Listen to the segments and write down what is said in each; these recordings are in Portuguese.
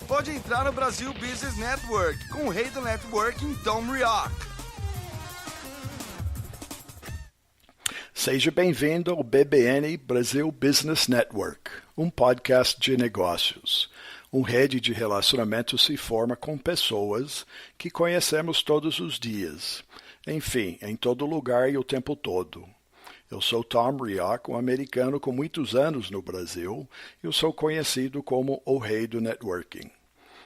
pode entrar no Brasil Business Network com o rei do networking, Tom Rioch. Seja bem-vindo ao BBN Brasil Business Network, um podcast de negócios. Uma rede de relacionamentos se forma com pessoas que conhecemos todos os dias. Enfim, em todo lugar e o tempo todo. Eu sou Tom Rioch, um americano com muitos anos no Brasil. Eu sou conhecido como o rei do networking.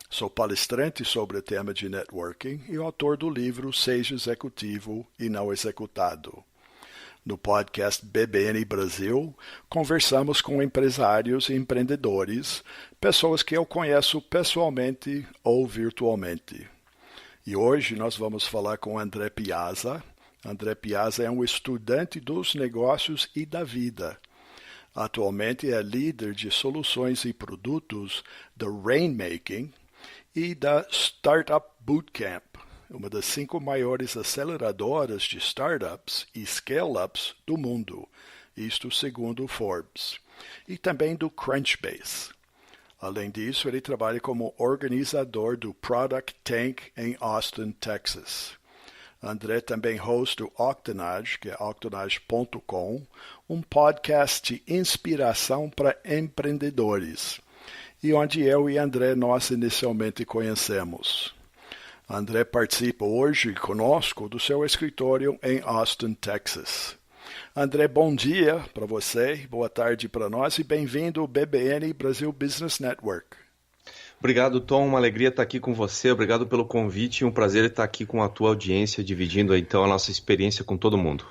Sou palestrante sobre o tema de networking e autor do livro Seja Executivo e Não Executado. No podcast BBN Brasil, conversamos com empresários e empreendedores, pessoas que eu conheço pessoalmente ou virtualmente. E hoje nós vamos falar com André Piazza. André Piazza é um estudante dos negócios e da vida. Atualmente é líder de soluções e produtos da Rainmaking e da Startup Bootcamp, uma das 5 maiores aceleradoras de startups e scale-ups do mundo, isto segundo Forbes, e também do Crunchbase. Além disso, ele trabalha como organizador do Product Tank em Austin, Texas. André também hosta o Octanage, que é octanage.com, um podcast de inspiração para empreendedores, e onde eu e André nós inicialmente conhecemos. André participa hoje conosco do seu escritório em Austin, Texas. André, bom dia para você, boa tarde para nós e bem-vindo ao BBN Brasil Business Network. Obrigado, Tom, uma alegria estar aqui com você, obrigado pelo convite e um prazer estar aqui com a tua audiência, dividindo então a nossa experiência com todo mundo.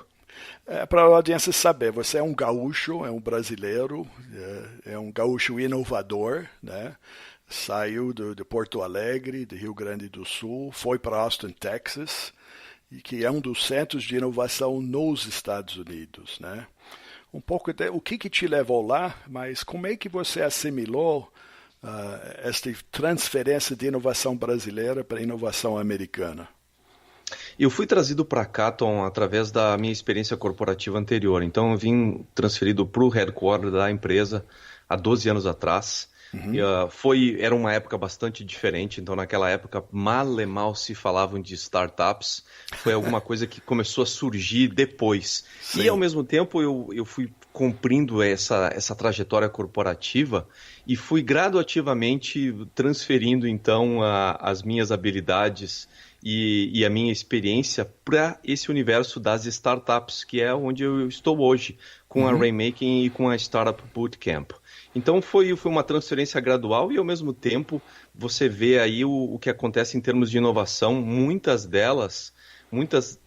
Para a audiência saber, você é um gaúcho, é um brasileiro, é um gaúcho inovador, né? Saiu de Porto Alegre, de Rio Grande do Sul, foi para Austin, Texas, e que é um dos centros de inovação nos Estados Unidos, né? Um pouco o que te levou lá, mas como é que você assimilou esta transferência de inovação brasileira para a inovação americana? Eu fui trazido para cá, Tom, através da minha experiência corporativa anterior. Então, eu vim transferido para o headquarter da empresa há 12 anos atrás. Era uma época bastante diferente, então naquela época mal e mal se falavam de startups, foi alguma coisa que começou a surgir depois. Sim. E ao mesmo tempo eu fui cumprindo essa trajetória corporativa e fui gradativamente transferindo então as minhas habilidades e a minha experiência para esse universo das startups, que é onde eu estou hoje, com a Rainmaking e com a Startup Bootcamp. Então foi uma transferência gradual e ao mesmo tempo você vê aí o que acontece em termos de inovação, muitas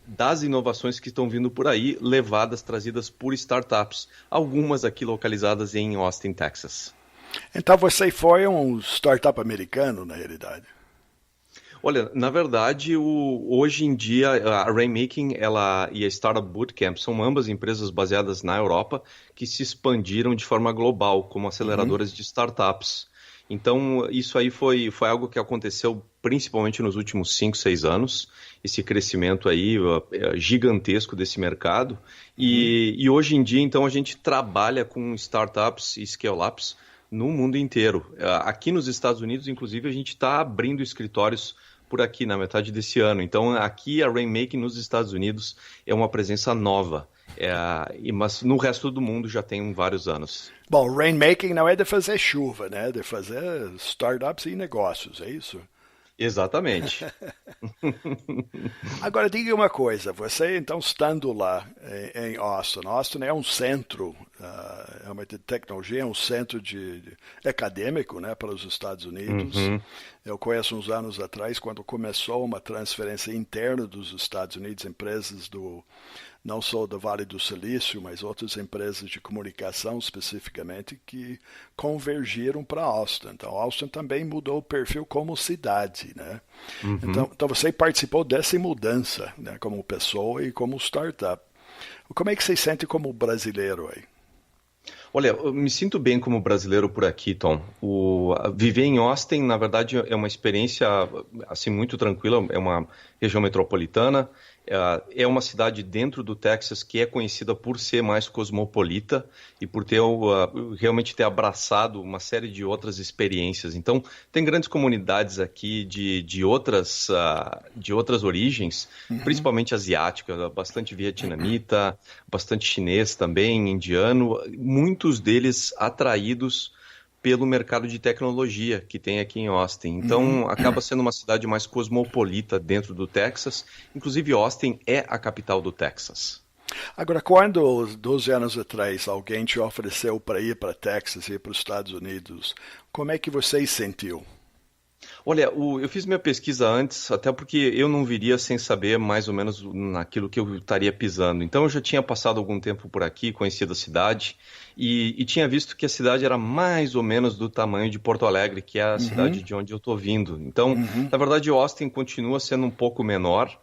das inovações que estão vindo por aí, trazidas por startups, algumas aqui localizadas em Austin, Texas. Então você foi um startup americano, na realidade? Olha, na verdade, hoje em dia, a Rainmaking e a Startup Bootcamp são ambas empresas baseadas na Europa que se expandiram de forma global como aceleradoras de startups. Então, isso aí foi algo que aconteceu principalmente nos últimos 5, 6 anos, esse crescimento aí gigantesco desse mercado. E hoje em dia, então, a gente trabalha com startups e scale-ups no mundo inteiro. Aqui nos Estados Unidos, inclusive, a gente está abrindo escritórios por aqui na metade desse ano. Então, aqui a Rainmaking nos Estados Unidos é uma presença nova, mas no resto do mundo já tem vários anos. Bom, Rainmaking não é de fazer chuva, né? É de fazer startups e negócios, é isso? Exatamente. Agora, diga uma coisa, você então estando lá em Austin, Austin é um centro de tecnologia, é um centro acadêmico, né, para os Estados Unidos. Eu conheço uns anos atrás, quando começou uma transferência interna dos Estados Unidos, empresas não só do Vale do Silício, mas outras empresas de comunicação especificamente, que convergiram para Austin. Então, Austin também mudou o perfil como cidade, né? Então você participou dessa mudança, né, como pessoa e como startup. Como é que você se sente como brasileiro aí? Olha, eu me sinto bem como brasileiro por aqui, Tom. Viver em Austin, na verdade, é uma experiência assim, muito tranquila, é uma região metropolitana, É uma cidade dentro do Texas que é conhecida por ser mais cosmopolita e por ter realmente ter abraçado uma série de outras experiências. Então, tem grandes comunidades aqui de outras origens, principalmente asiáticas, bastante vietnamita, bastante chinês também, indiano, muitos deles atraídos pelo mercado de tecnologia que tem aqui em Austin. Então, acaba sendo uma cidade mais cosmopolita dentro do Texas. Inclusive, Austin é a capital do Texas. Agora, quando, 12 anos atrás, alguém te ofereceu para ir para Texas, ir para os Estados Unidos, como é que você se sentiu? Olha, eu fiz minha pesquisa antes, até porque eu não viria sem saber mais ou menos naquilo que eu estaria pisando. Então, eu já tinha passado algum tempo por aqui, conhecido a cidade, e tinha visto que a cidade era mais ou menos do tamanho de Porto Alegre, que é a cidade de onde eu estou vindo. Então, na verdade, Austin continua sendo um pouco menor,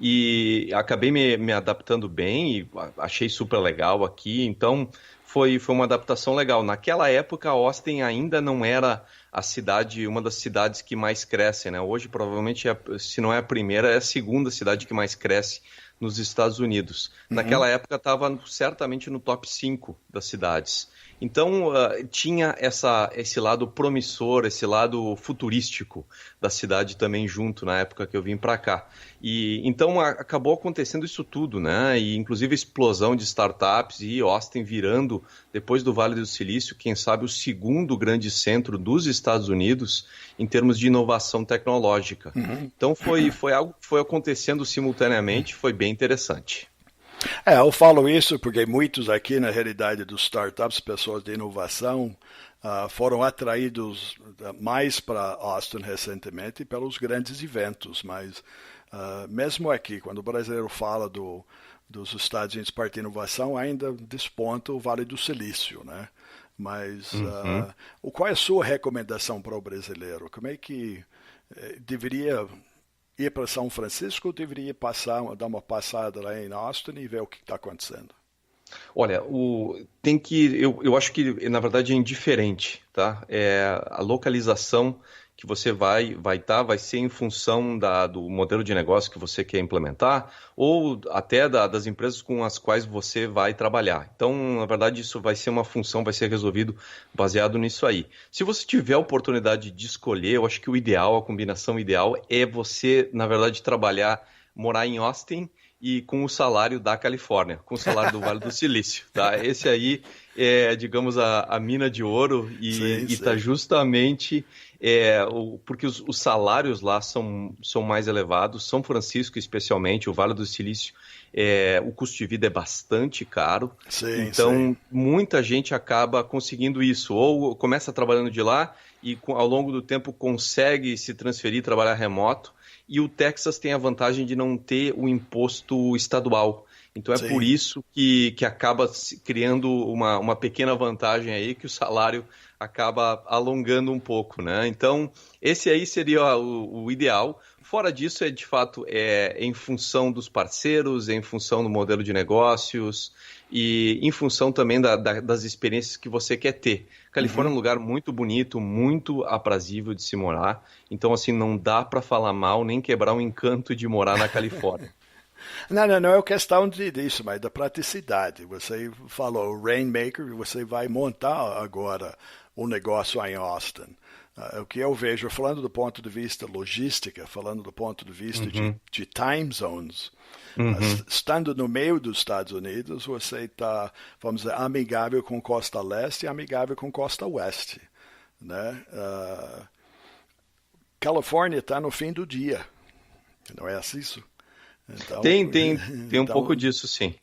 e acabei me adaptando bem e achei super legal aqui. Então, foi uma adaptação legal. Naquela época, Austin ainda não era uma das cidades que mais crescem, né? Hoje, provavelmente, se não é a primeira, é a segunda cidade que mais cresce nos Estados Unidos. Naquela época, estava certamente no top 5 das cidades. Então, tinha esse lado promissor, esse lado futurístico da cidade também junto, na época que eu vim para cá. E então, acabou acontecendo isso tudo, né? E, inclusive, a explosão de startups e Austin virando, depois do Vale do Silício, quem sabe o segundo grande centro dos Estados Unidos em termos de inovação tecnológica. Então, foi algo que foi acontecendo simultaneamente, foi bem interessante. Eu falo isso porque muitos aqui, na realidade, dos startups, pessoas de inovação, foram atraídos mais para Austin recentemente pelos grandes eventos, mas mesmo aqui, quando o brasileiro fala dos Estados Unidos para a inovação, ainda desponta o Vale do Silício, né? Mas qual é a sua recomendação para o brasileiro? Como é que deveria ir para São Francisco ou deveria dar uma passada lá em Austin e ver o que está acontecendo? Olha, eu acho que na verdade é indiferente, tá? A localização que você vai ser em função do modelo de negócio que você quer implementar ou até das empresas com as quais você vai trabalhar. Então, na verdade, isso vai ser uma função, vai ser resolvido baseado nisso aí. Se você tiver a oportunidade de escolher, eu acho que a combinação ideal é você, na verdade, morar em Austin e com o salário da Califórnia, com o salário do Vale do Silício, tá? Esse aí é, digamos, a mina de ouro e está justamente porque os salários lá são mais elevados. São Francisco, especialmente, o Vale do Silício, o custo de vida é bastante caro. Então, muita gente acaba conseguindo isso, ou começa trabalhando de lá e ao longo do tempo consegue se transferir, trabalhar remoto. E o Texas tem a vantagem de não ter o imposto estadual. Então é por isso que acaba criando uma pequena vantagem aí, que o salário acaba alongando um pouco, né? Então, esse aí seria o ideal. Fora disso, de fato, em função dos parceiros, em função do modelo de negócios e em função também das experiências que você quer ter. Califórnia é um lugar muito bonito, muito aprazível de se morar. Então, assim, não dá para falar mal nem quebrar o encanto de morar na Califórnia. Não é questão disso, mas da praticidade. Você falou Rainmaker, você vai montar agora um negócio em Austin. O que eu vejo, falando do ponto de vista logística, falando do ponto de vista de time zones, estando no meio dos Estados Unidos, você está, vamos dizer, amigável com costa leste e amigável com costa oeste, né? Califórnia está no fim do dia, não é assim isso? Então, tem um pouco disso, sim.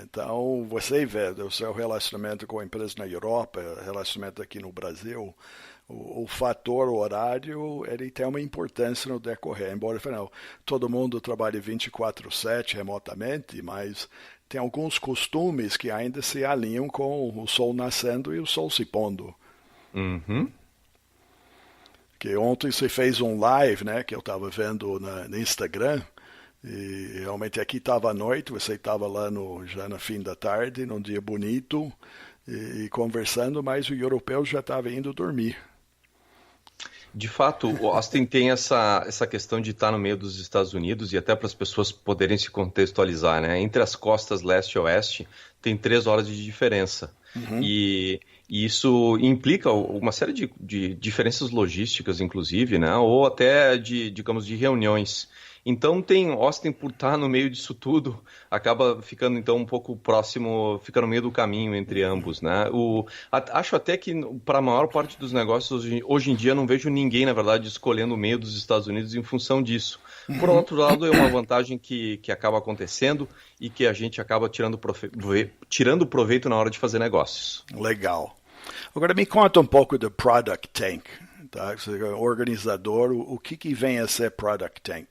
Então, você vê o seu relacionamento com a empresa na Europa, relacionamento aqui no Brasil, o fator horário, ele tem uma importância no decorrer. Embora, afinal, todo mundo trabalhe 24/7 remotamente, mas tem alguns costumes que ainda se alinham com o sol nascendo e o sol se pondo. Que ontem você fez um live, né, que eu estava vendo no Instagram, e realmente aqui estava à noite, você estava lá já no fim da tarde, num dia bonito, e conversando, mas o europeu já estava indo dormir. De fato, o Austin tem essa questão de estar no meio dos Estados Unidos e até para as pessoas poderem se contextualizar, né? Entre as costas leste e oeste tem 3 horas de diferença. E isso implica uma série de diferenças logísticas, inclusive, né? Ou até digamos, de reuniões. Então Austin, por estar no meio disso tudo, acaba ficando então um pouco próximo, fica no meio do caminho entre ambos, né? Acho até que para a maior parte dos negócios hoje em dia não vejo ninguém, na verdade, escolhendo o meio dos Estados Unidos em função disso. Por outro lado, é uma vantagem que acaba acontecendo e que a gente acaba tirando proveito na hora de fazer negócios. Legal. Agora me conta um pouco do Product Tank, tá? Você é organizador, o que vem a ser Product Tank?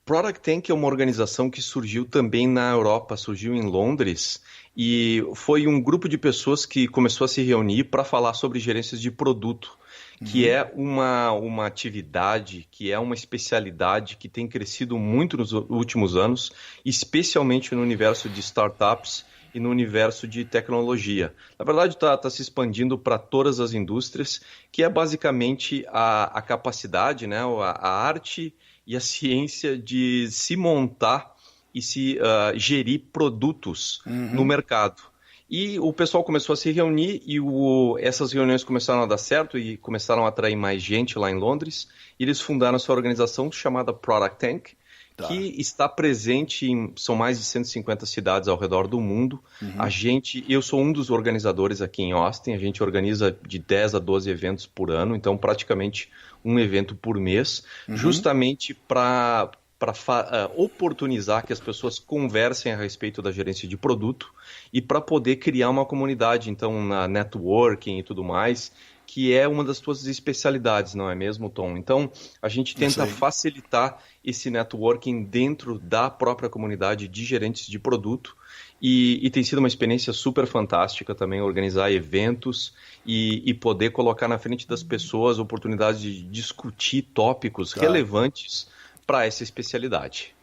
Product Tank é uma organização que surgiu também na Europa, surgiu em Londres, e foi um grupo de pessoas que começou a se reunir para falar sobre gerências de produto, que é uma atividade, que é uma especialidade que tem crescido muito nos últimos anos, especialmente no universo de startups e no universo de tecnologia. Na verdade, está se expandindo para todas as indústrias, que é basicamente a capacidade, né, a arte e a ciência de se montar e se gerir produtos no mercado. E o pessoal começou a se reunir e essas reuniões começaram a dar certo e começaram a atrair mais gente lá em Londres. E eles fundaram essa organização chamada Product Tank, que está presente são mais de 150 cidades ao redor do mundo. Eu sou um dos organizadores aqui em Austin, a gente organiza de 10 a 12 eventos por ano, então praticamente um evento por mês, justamente para oportunizar que as pessoas conversem a respeito da gerência de produto e para poder criar uma comunidade, então, na networking e tudo mais, que é uma das suas especialidades, não é mesmo, Tom? Então, a gente tenta facilitar esse networking dentro da própria comunidade de gerentes de produto e tem sido uma experiência super fantástica também organizar eventos e poder colocar na frente das pessoas oportunidades de discutir tópicos relevantes para essa especialidade.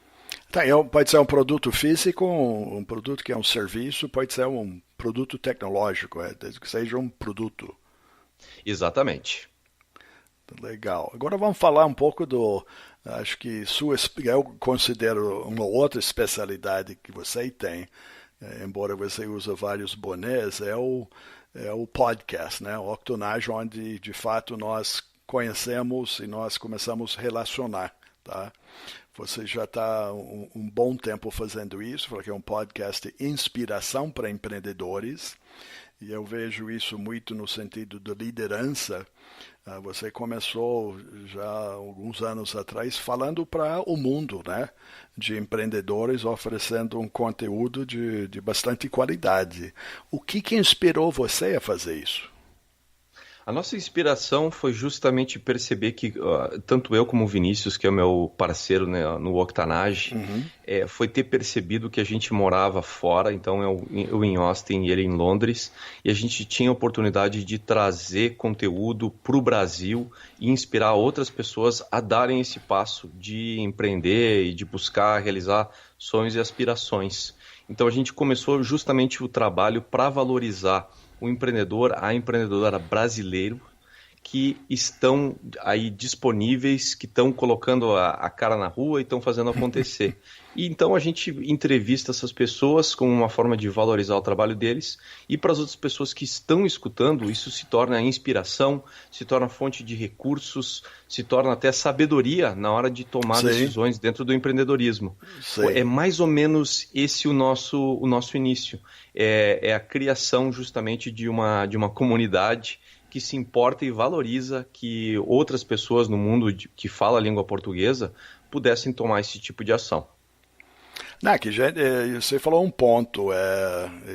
Pode ser um produto físico, um produto que é um serviço, pode ser um produto tecnológico, desde que seja um produto. Exatamente. Legal. Agora vamos falar um pouco acho que eu considero uma outra especialidade que você tem, embora você use vários bonés, é o podcast, né? O Octonage, onde de fato nós conhecemos e nós começamos a relacionar, tá? Você já está um bom tempo fazendo isso, porque é um podcast de inspiração para empreendedores. E eu vejo isso muito no sentido de liderança. Você começou já alguns anos atrás falando para o mundo, né, de empreendedores, oferecendo um conteúdo de bastante qualidade. O que inspirou você a fazer isso? A nossa inspiração foi justamente perceber que, tanto eu como o Vinícius, que é o meu parceiro, né, no Octanage, foi ter percebido que a gente morava fora, então eu em Austin e ele em Londres, e a gente tinha a oportunidade de trazer conteúdo para o Brasil e inspirar outras pessoas a darem esse passo de empreender e de buscar realizar sonhos e aspirações. Então a gente começou justamente o trabalho para valorizar o empreendedor, a empreendedora brasileiro que estão aí disponíveis, que estão colocando a cara na rua e estão fazendo acontecer. E então a gente entrevista essas pessoas como uma forma de valorizar o trabalho deles e para as outras pessoas que estão escutando, isso se torna inspiração, se torna fonte de recursos, se torna até sabedoria na hora de tomar decisões dentro do empreendedorismo. É mais ou menos esse o nosso início. É a criação justamente de uma comunidade que se importa e valoriza que outras pessoas no mundo que falam a língua portuguesa pudessem tomar esse tipo de ação. Você falou um ponto,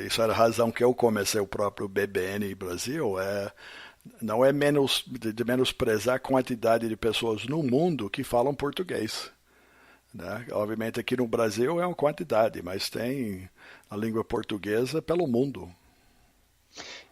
isso era a razão que eu comecei o próprio BBN Brasil, não é de menosprezar a quantidade de pessoas no mundo que falam português. Né? Obviamente aqui no Brasil é uma quantidade, mas tem a língua portuguesa pelo mundo.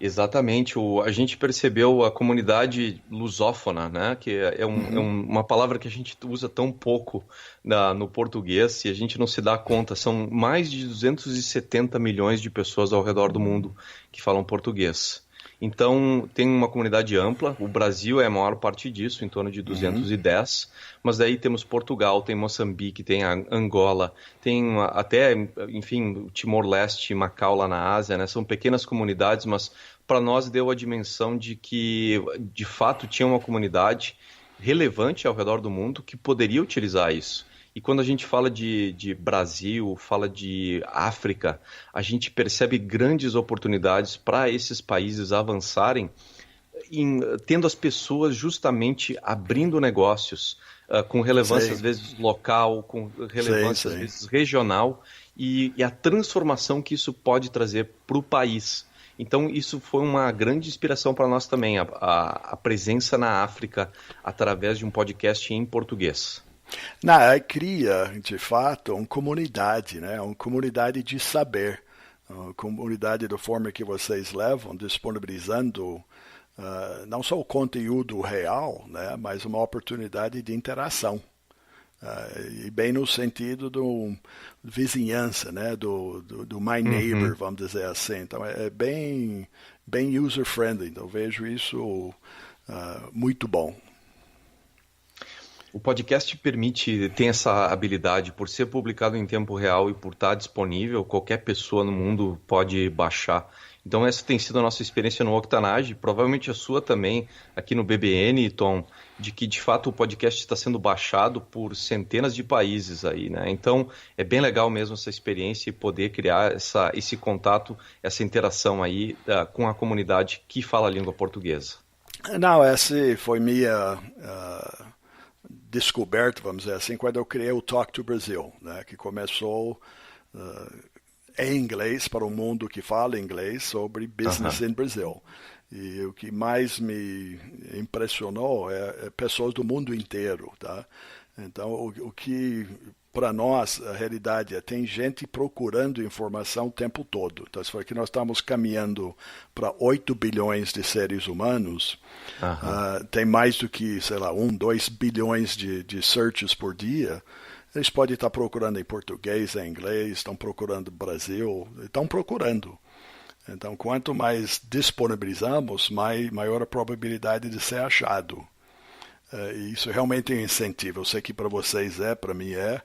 Exatamente, a gente percebeu a comunidade lusófona, né? Que é uma palavra que a gente usa tão pouco no português e a gente não se dá conta. São mais de 270 milhões de pessoas ao redor do mundo que falam português. Então, tem uma comunidade ampla, o Brasil é a maior parte disso, em torno de 210, mas daí temos Portugal, tem Moçambique, tem Angola, tem até, enfim, Timor-Leste, Macau lá na Ásia, né? São pequenas comunidades, mas para nós deu a dimensão de que, de fato, tinha uma comunidade relevante ao redor do mundo que poderia utilizar isso. E quando a gente fala de Brasil, fala de África, a gente percebe grandes oportunidades para esses países avançarem, tendo as pessoas justamente abrindo negócios com relevância às vezes local, com relevância às vezes regional, e a transformação que isso pode trazer para o país. Então, isso foi uma grande inspiração para nós também, a presença na África através de um podcast em português. Cria, de fato, uma comunidade, né? Uma comunidade de saber, uma comunidade da forma que vocês levam, disponibilizando não só o conteúdo real, né? Mas uma oportunidade de interação. E bem no sentido do vizinhança, né? do my neighbor, vamos dizer assim. Então, é bem user-friendly. Então, eu vejo isso muito bom. O podcast tem essa habilidade, por ser publicado em tempo real e por estar disponível, qualquer pessoa no mundo pode baixar. Então essa tem sido a nossa experiência no Octanage, provavelmente a sua também, aqui no BBN, Tom, de que de fato o podcast está sendo baixado por centenas de países aí, né? Então é bem legal mesmo essa experiência e poder criar esse contato, essa interação aí com a comunidade que fala a língua portuguesa. Não, essa foi minha descoberta, vamos dizer assim, quando eu criei o Talk to Brazil, né, que começou em inglês para o mundo que fala inglês sobre business in Brazil. E o que mais me impressionou é pessoas do mundo inteiro, tá? Então, o que para nós a realidade é tem gente procurando informação o tempo todo. Então, se for que nós estamos caminhando para 8 bilhões de seres humanos, tem mais do que, sei lá, 2 bilhões de searches por dia. Eles podem estar procurando em português, em inglês, estão procurando Brasil, estão procurando. Então, quanto mais disponibilizamos, maior a probabilidade de ser achado. E isso realmente é um incentivo. Eu sei que para vocês para mim é.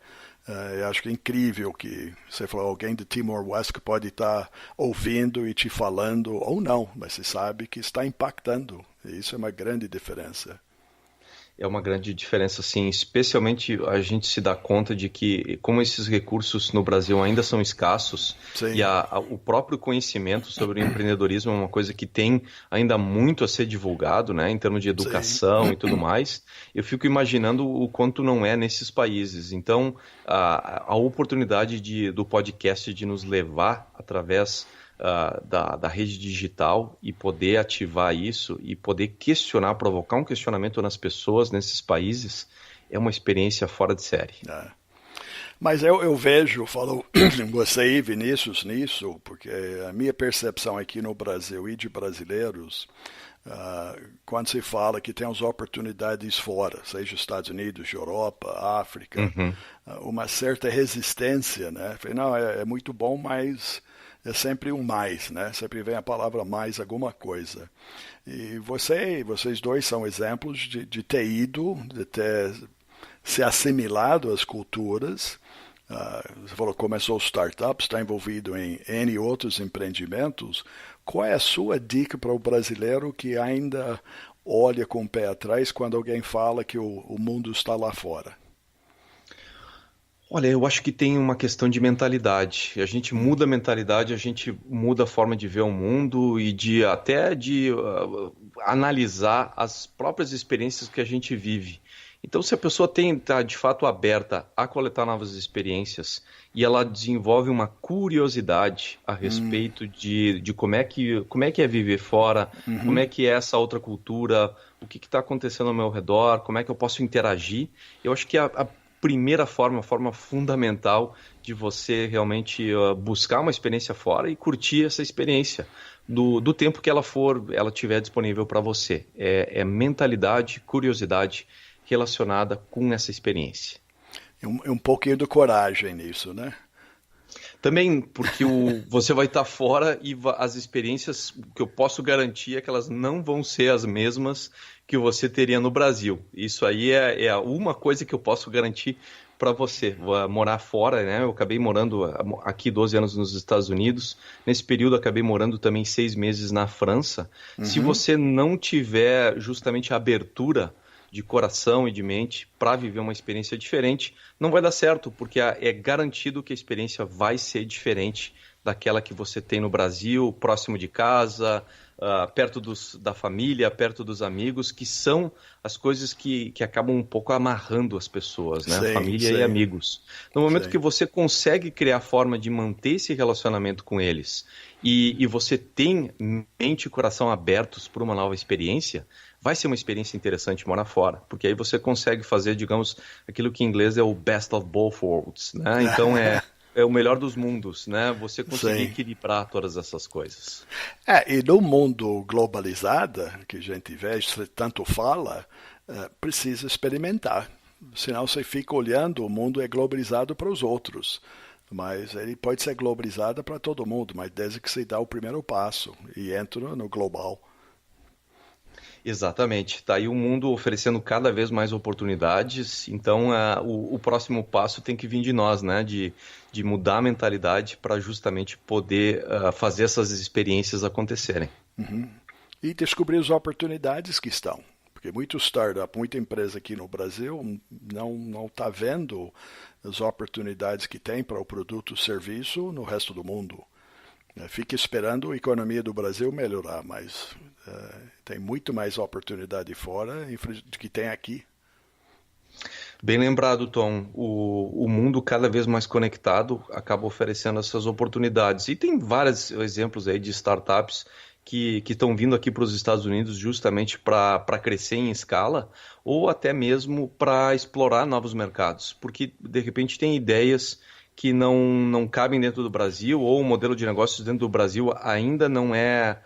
Eu acho que é incrível que você falou alguém de Timor-Leste que pode estar ouvindo e te falando, ou não, mas você sabe que está impactando. E isso é uma grande diferença. É uma grande diferença, sim. Especialmente a gente se dá conta de que, como esses recursos no Brasil ainda são escassos, sim, e o próprio conhecimento sobre o empreendedorismo é uma coisa que tem ainda muito a ser divulgado, né, em termos de educação, sim, e tudo mais, eu fico imaginando o quanto não é nesses países. Então, a oportunidade do podcast de nos levar através da rede digital e poder ativar isso e poder questionar, provocar um questionamento nas pessoas nesses países é uma experiência fora de série. Mas eu vejo, falo você e Vinícius nisso, porque a minha percepção aqui no Brasil e de brasileiros, quando se fala que tem as oportunidades fora, seja Estados Unidos, Europa, África, uma certa resistência, né? Não, é muito bom, mas é sempre um mais, né? Sempre vem a palavra mais alguma coisa. E vocês dois são exemplos de ter ido, de ter se assimilado às culturas. Você falou que começou startups, está envolvido em N outros empreendimentos. Qual é a sua dica para o brasileiro que ainda olha com o pé atrás quando alguém fala que o mundo está lá fora? Olha, eu acho que tem uma questão de mentalidade. A gente muda a mentalidade, a gente muda a forma de ver o mundo e até de analisar as próprias experiências que a gente vive. Então, se a pessoa está de fato aberta a coletar novas experiências e ela desenvolve uma curiosidade a respeito de como é que é viver fora, como é que é essa outra cultura, o que está acontecendo ao meu redor, como é que eu posso interagir, eu acho que a primeira forma, a forma fundamental de você realmente buscar uma experiência fora e curtir essa experiência do tempo que ela tiver disponível para você. É mentalidade, curiosidade relacionada com essa experiência. Um pouquinho de coragem nisso, né? Também porque você vai estar fora e as experiências que eu posso garantir é que elas não vão ser as mesmas que você teria no Brasil. Isso aí é uma coisa que eu posso garantir para você. Morar fora, né? Eu acabei morando aqui 12 anos nos Estados Unidos. Nesse período, acabei morando também 6 meses na França. Se você não tiver justamente a abertura de coração e de mente para viver uma experiência diferente, não vai dar certo, porque é garantido que a experiência vai ser diferente daquela que você tem no Brasil, próximo de casa, perto da família, perto dos amigos, que são as coisas que acabam um pouco amarrando as pessoas, né? Sim, Família sim. e amigos. No momento Sim. que você consegue criar forma de manter esse relacionamento com eles e você tem mente e coração abertos para uma nova experiência, vai ser uma experiência interessante morar fora, porque aí você consegue fazer, digamos, aquilo que em inglês é o best of both worlds, né? Então é o melhor dos mundos, né? Você conseguir equilibrar todas essas coisas. E no mundo globalizado, que a gente vê, tanto fala, precisa experimentar. Senão você fica olhando, o mundo é globalizado para os outros. Mas ele pode ser globalizado para todo mundo, mas desde que você dá o primeiro passo e entra no global. Exatamente. Está aí o mundo oferecendo cada vez mais oportunidades. Então, o próximo passo tem que vir de nós, né? De mudar a mentalidade para justamente poder fazer essas experiências acontecerem. E descobrir as oportunidades que estão. Porque muito startup, muita empresa aqui no Brasil não está vendo as oportunidades que tem para o produto ou serviço no resto do mundo. Fica esperando a economia do Brasil melhorar, mas tem muito mais oportunidade fora do que tem aqui. Bem lembrado, Tom. O mundo cada vez mais conectado acaba oferecendo essas oportunidades. E tem vários exemplos aí de startups que estão vindo aqui para os Estados Unidos justamente para crescer em escala ou até mesmo para explorar novos mercados. Porque, de repente, tem ideias que não cabem dentro do Brasil, ou o modelo de negócios dentro do Brasil ainda não é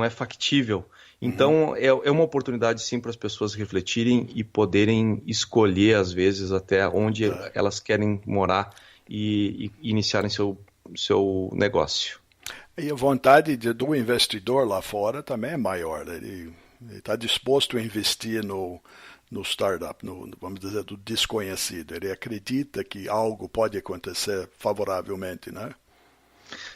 factível. Então, é uma oportunidade, sim, para as pessoas refletirem e poderem escolher, às vezes, até onde elas querem morar e iniciarem seu negócio. E a vontade do investidor lá fora também é maior. Ele está disposto a investir no startup, vamos dizer, do desconhecido. Ele acredita que algo pode acontecer favoravelmente, né?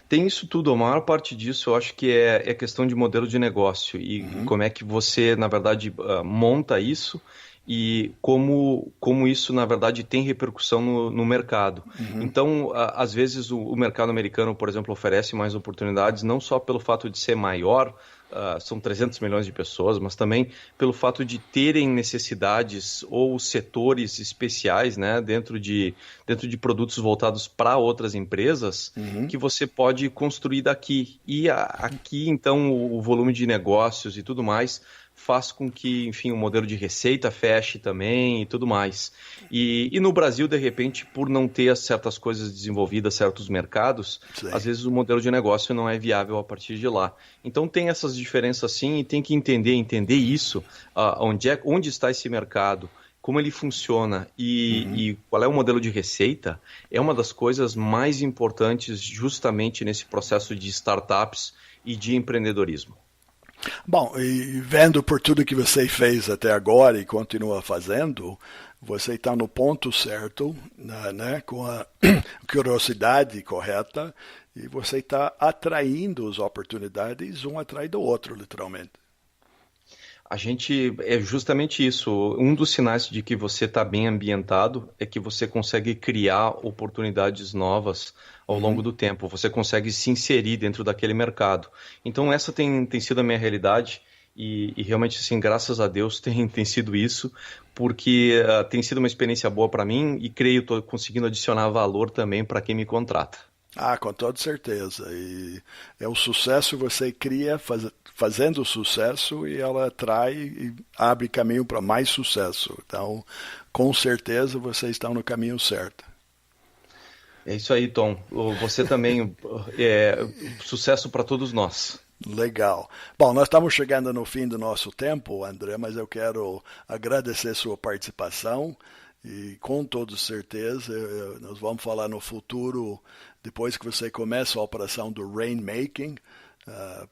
Tem isso tudo, a maior parte disso eu acho que é questão de modelo de negócio e como é que você, na verdade, monta isso e como isso, na verdade, tem repercussão no mercado. Então, às vezes, o mercado americano, por exemplo, oferece mais oportunidades, não só pelo fato de ser maior, são 300 milhões de pessoas, mas também pelo fato de terem necessidades ou setores especiais, né, dentro de produtos voltados para outras empresas, que você pode construir daqui. E aqui, então, o volume de negócios e tudo mais faz com que, enfim, o modelo de receita feche também e tudo mais. E no Brasil, de repente, por não ter certas coisas desenvolvidas, certos mercados, às vezes o modelo de negócio não é viável a partir de lá. Então tem essas diferenças sim e tem que entender isso, onde está esse mercado, como ele funciona e qual é o modelo de receita, é uma das coisas mais importantes justamente nesse processo de startups e de empreendedorismo. Bom, e vendo por tudo que você fez até agora e continua fazendo, você está no ponto certo, né, com a curiosidade correta, e você está atraindo as oportunidades um atrás do outro, literalmente. É justamente isso. Um dos sinais de que você está bem ambientado é que você consegue criar oportunidades novas ao longo do tempo. Você consegue se inserir dentro daquele mercado. Então essa tem sido a minha realidade e realmente, assim, graças a Deus tem sido isso, porque tem sido uma experiência boa para mim e creio que estou conseguindo adicionar valor também para quem me contrata. Com toda certeza. E é o sucesso que você cria fazendo o sucesso e ela atrai e abre caminho para mais sucesso. Então, com certeza, vocês estão no caminho certo. É isso aí, Tom. Você também. Sucesso para todos nós. Legal. Bom, nós estamos chegando no fim do nosso tempo, André, mas eu quero agradecer sua participação E com toda certeza, nós vamos falar no futuro, depois que você começa a operação do rainmaking,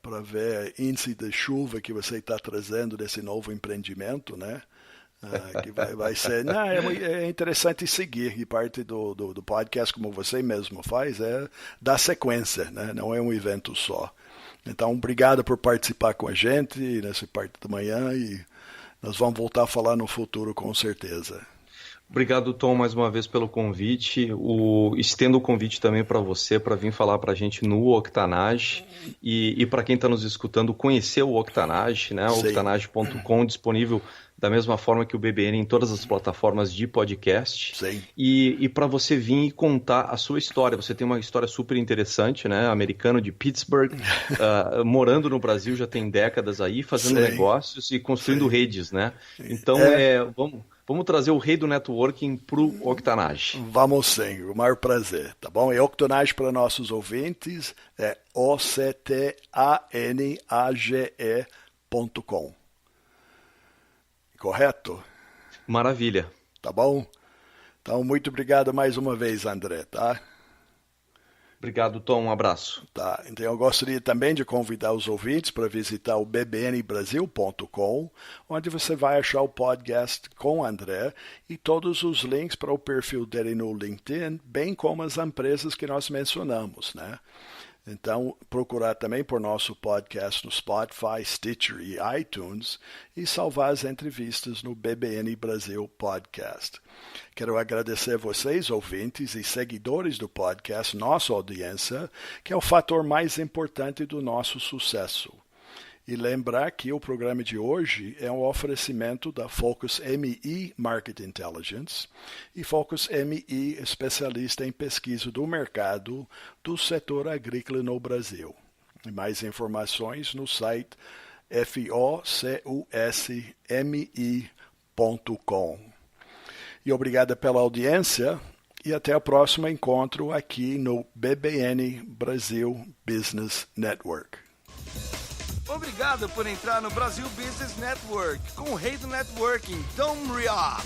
para ver índice de chuva que você está trazendo desse novo empreendimento, né? Que vai ser... Não, é interessante seguir, e parte do podcast, como você mesmo faz, é dar sequência, né? Não é um evento só. Então, obrigado por participar com a gente nessa parte da manhã, e nós vamos voltar a falar no futuro com certeza. Obrigado, Tom, mais uma vez pelo convite. Estendo o convite também para você, para vir falar para a gente no Octanage. E para quem está nos escutando, conhecer o Octanage, né? Octanage.com, disponível da mesma forma que o BBN em todas as plataformas de podcast. Sim. E para você vir e contar a sua história. Você tem uma história super interessante, né? Americano de Pittsburgh, morando no Brasil já tem décadas aí, fazendo negócios e construindo redes, né? Então, vamos trazer o rei do networking para o Octanage. Vamos sim, o maior prazer, tá bom? E Octanage para nossos ouvintes é octanage.com. Correto? Maravilha. Tá bom? Então, muito obrigado mais uma vez, André, tá? Obrigado, Tom. Um abraço. Tá. Então, eu gostaria também de convidar os ouvintes para visitar o bbnbrasil.com, onde você vai achar o podcast com o André e todos os links para o perfil dele no LinkedIn, bem como as empresas que nós mencionamos, né? Então, procurar também por nosso podcast no Spotify, Stitcher e iTunes e salvar as entrevistas no BBN Brasil Podcast. Quero agradecer a vocês, ouvintes e seguidores do podcast, nossa audiência, que é o fator mais importante do nosso sucesso. E lembrar que o programa de hoje é um oferecimento da Focus MI Market Intelligence e Focus MI, especialista em pesquisa do mercado do setor agrícola no Brasil. E mais informações no site focusmi.com. E obrigada pela audiência e até o próximo encontro aqui no BBN Brasil Business Network. Obrigado por entrar no Brasil Business Network com o rei do networking, Tom Rioch.